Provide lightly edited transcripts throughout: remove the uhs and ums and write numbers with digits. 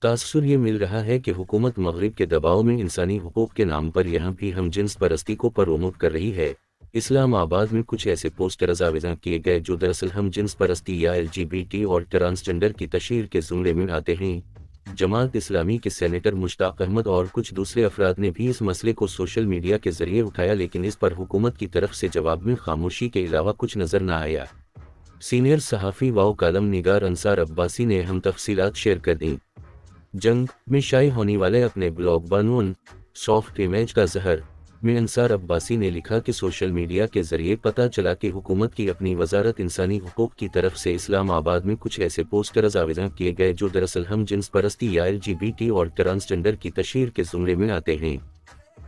تاثر یہ مل رہا ہے کہ حکومت مغرب کے دباؤ میں انسانی حقوق کے نام پر یہاں بھی ہم جنس پرستی کو پروموٹ کر رہی ہے۔ اسلام آباد میں کچھ ایسے پوسٹرز آویزاں کیے گئے جو دراصل ہم جنس پرستی یا LGBT اور ٹرانسجنڈر کی تشہیر کے زمرے میں آتے ہیں۔ جماعت اسلامی کے سینیٹر مشتاق احمد اور کچھ دوسرے افراد نے بھی اس مسئلے کو سوشل میڈیا کے ذریعے اٹھایا، لیکن اس پر حکومت کی طرف سے جواب میں خاموشی کے علاوہ کچھ نظر نہ آیا۔ سینئر صحافی و کالم نگار انصار عباسی نے اہم تفصیلات شیئر کر دیں۔ جنگ میں شائع ہونے والے اپنے بلاگ بعنوان سافٹ امیج کا زہر میں انصار عباسی نے لکھا کہ سوشل میڈیا کے ذریعے پتہ چلا کہ حکومت کی اپنی وزارت انسانی حقوق کی طرف سے اسلام آباد میں کچھ ایسے پوسٹرز آویزاں کیے گئے جو دراصل ہم جنس پرستی یا LGBT اور ٹرانسجنڈر کی تشہیر کے زمرے میں آتے ہیں۔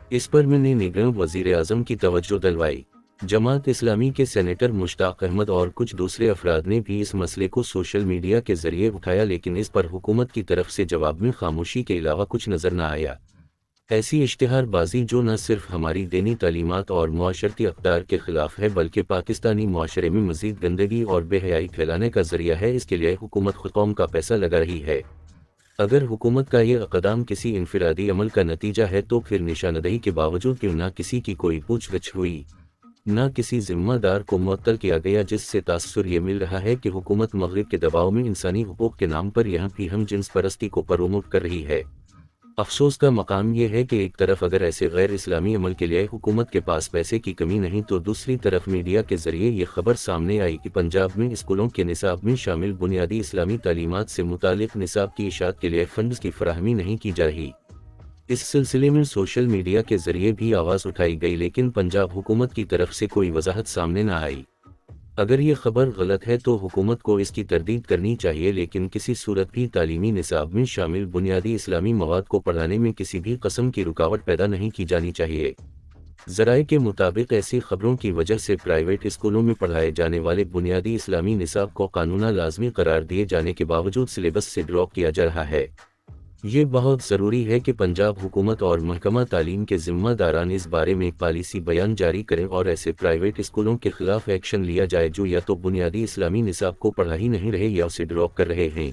اس پر میں نے نگراں وزیر اعظم کی توجہ دلوائی۔ جماعت اسلامی کے سینیٹر مشتاق احمد اور کچھ دوسرے افراد نے بھی اس مسئلے کو سوشل میڈیا کے ذریعے اٹھایا، لیکن اس پر حکومت کی طرف سے جواب میں خاموشی کے علاوہ کچھ نظر نہ آیا۔ ایسی اشتہار بازی جو نہ صرف ہماری دینی تعلیمات اور معاشرتی اقدار کے خلاف ہے بلکہ پاکستانی معاشرے میں مزید گندگی اور بے حیائی پھیلانے کا ذریعہ ہے، اس کے لیے حکومت خود قوم کا پیسہ لگا رہی ہے۔ اگر حکومت کا یہ اقدام کسی انفرادی عمل کا نتیجہ ہے تو پھر نشاندہی کے باوجود کیوں نہ کسی کی کوئی پوچھ گچھ ہوئی، نہ کسی ذمہ دار کو معطل کیا گیا، جس سے تاثر یہ مل رہا ہے کہ حکومت مغرب کے دباؤ میں انسانی حقوق کے نام پر یہاں بھی ہم جنس پرستی کو پروموٹ کر رہی ہے۔ افسوس کا مقام یہ ہے کہ ایک طرف اگر ایسے غیر اسلامی عمل کے لیے حکومت کے پاس پیسے کی کمی نہیں تو دوسری طرف میڈیا کے ذریعے یہ خبر سامنے آئی کہ پنجاب میں اسکولوں کے نصاب میں شامل بنیادی اسلامی تعلیمات سے متعلق نصاب کی اشاعت کے لیے فنڈز کی فراہمی نہیں کی جا رہی۔ اس سلسلے میں سوشل میڈیا کے ذریعے بھی آواز اٹھائی گئی، لیکن پنجاب حکومت کی طرف سے کوئی وضاحت سامنے نہ آئی۔ اگر یہ خبر غلط ہے تو حکومت کو اس کی تردید کرنی چاہیے، لیکن کسی صورت بھی تعلیمی نصاب میں شامل بنیادی اسلامی مواد کو پڑھانے میں کسی بھی قسم کی رکاوٹ پیدا نہیں کی جانی چاہیے۔ ذرائع کے مطابق ایسی خبروں کی وجہ سے پرائیویٹ اسکولوں میں پڑھائے جانے والے بنیادی اسلامی نصاب کو قانونا لازمی قرار دیے جانے کے باوجود سلیبس سے ڈراپ کیا جا رہا ہے۔ یہ بہت ضروری ہے کہ پنجاب حکومت اور محکمہ تعلیم کے ذمہ داران اس بارے میں ایک پالیسی بیان جاری کریں اور ایسے پرائیویٹ اسکولوں کے خلاف ایکشن لیا جائے جو یا تو بنیادی اسلامی نصاب کو پڑھا ہی نہیں رہے یا اسے ڈراپ کر رہے ہیں۔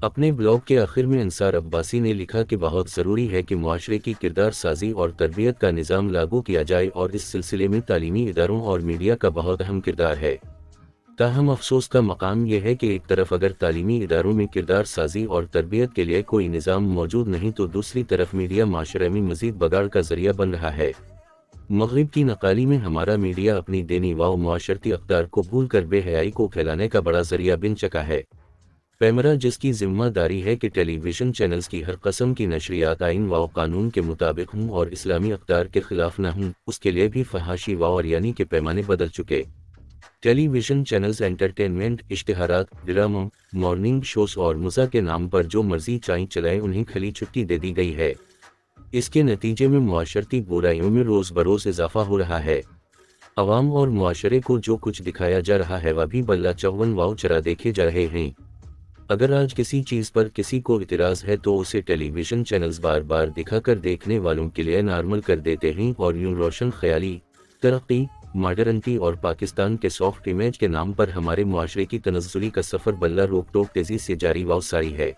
اپنے بلاگ کے آخر میں انصار عباسی نے لکھا کہ بہت ضروری ہے کہ معاشرے کی کردار سازی اور تربیت کا نظام لاگو کیا جائے اور اس سلسلے میں تعلیمی اداروں اور میڈیا کا بہت اہم کردار ہے۔ تاہم افسوس کا مقام یہ ہے کہ ایک طرف اگر تعلیمی اداروں میں کردار سازی اور تربیت کے لیے کوئی نظام موجود نہیں تو دوسری طرف میڈیا معاشرے میں مزید بگاڑ کا ذریعہ بن رہا ہے۔ مغرب کی نقالی میں ہمارا میڈیا اپنی دینی و معاشرتی اقدار کو بھول کر بے حیائی کو پھیلانے کا بڑا ذریعہ بن چکا ہے۔ پیمرا جس کی ذمہ داری ہے کہ ٹیلی ویژن چینلز کی ہر قسم کی نشریات آئین و قانون کے مطابق ہوں اور اسلامی اقدار کے خلاف نہ ہوں، اس کے لیے بھی فحاشی و عریانی کے پیمانے بدل چکے۔ ٹیلی ویژن چینلز انٹرٹینمنٹ، اشتہارات، ڈراموں، مارننگ شوز اور مزاح کے نام پر جو مرضی چاہیں چلائیں انہیں کھلی چھٹی دے دی گئی ہے۔ اس کے نتیجے میں معاشرتی برائیوں میں روز بروز اضافہ ہو رہا ہے۔ عوام اور معاشرے کو جو کچھ دکھایا جا رہا ہے وہ بھی بلّہ چون واؤ چرا دیکھے جا رہے ہیں۔ اگر آج کسی چیز پر کسی کو اعتراض ہے تو اسے ٹیلی ویژن چینلز بار بار دکھا کر دیکھنے والوں کے لیے نارمل کر دیتے ہیں اور یوں روشن خیالی، ترقی، ماڈرنٹی اور پاکستان کے سافٹ امیج کے نام پر ہمارے معاشرے کی تنزلی کا سفر بلا روک ٹوک تیزی سے جاری و ساری ہے۔